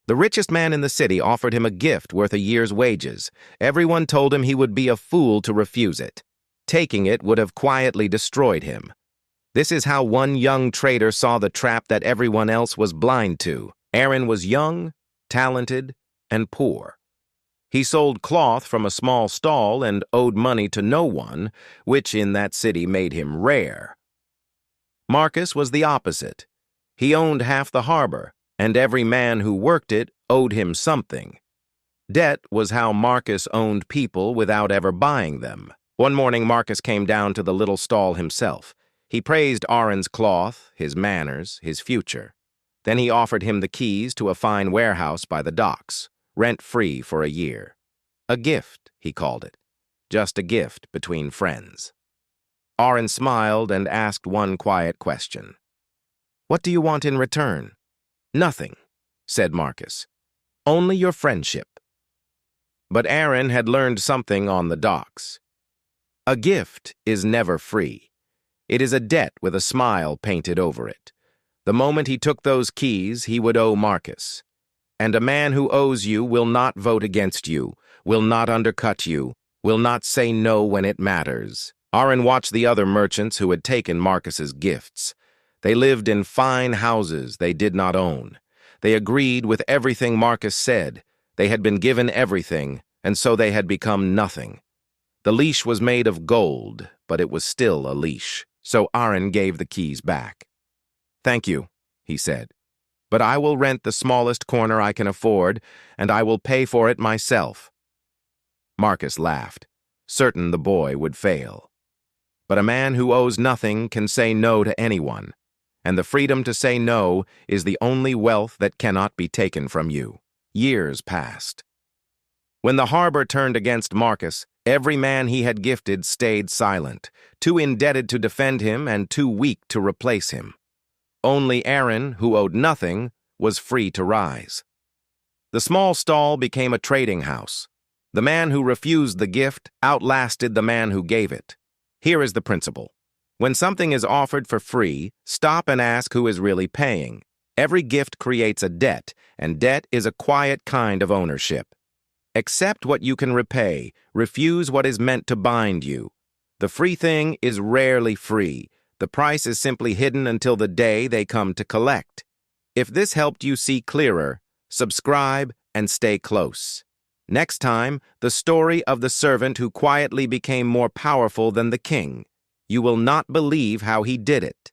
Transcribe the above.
The richest man in the city offered him a gift worth a year's wages. Everyone told him he would be a fool to refuse it. Taking it would have quietly destroyed him. This is how one young trader saw the trap that everyone else was blind to. Arin was young, talented, and poor. He sold cloth from a small stall and owed money to no one, which in that city made him rare. Marcus was the opposite. He owned half the harbor, and every man who worked it owed him something. Debt was how Marcus owned people without ever buying them. One morning Marcus came down to the little stall himself. He praised Arin's cloth, his manners, his future. Then he offered him the keys to a fine warehouse by the docks, rent-free for a year. A gift, he called it. Just a gift between friends. Arin smiled and asked one quiet question. "What do you want in return?" "Nothing," said Marcus. "Only your friendship." But Arin had learned something on the docks. A gift is never free. It is a debt with a smile painted over it. The moment he took those keys, he would owe Marcus. And a man who owes you will not vote against you, will not undercut you, will not say no when it matters. Arin watched the other merchants who had taken Marcus's gifts. They lived in fine houses they did not own. They agreed with everything Marcus said. They had been given everything, and so they had become nothing. The leash was made of gold, but it was still a leash, so Arin gave the keys back. "Thank you," he said. "But I will rent the smallest corner I can afford, and I will pay for it myself." Marcus laughed, certain the boy would fail. But a man who owes nothing can say no to anyone, and the freedom to say no is the only wealth that cannot be taken from you. Years passed. When the harbor turned against Marcus, every man he had gifted stayed silent, too indebted to defend him and too weak to replace him. Only Arin, who owed nothing, was free to rise. The small stall became a trading house. The man who refused the gift outlasted the man who gave it. Here is the principle. When something is offered for free, stop and ask who is really paying. Every gift creates a debt, and debt is a quiet kind of ownership. Accept what you can repay, refuse what is meant to bind you. The free thing is rarely free. The price is simply hidden until the day they come to collect. If this helped you see clearer, subscribe and stay close. Next time, the story of the servant who quietly became more powerful than the king. You will not believe how he did it.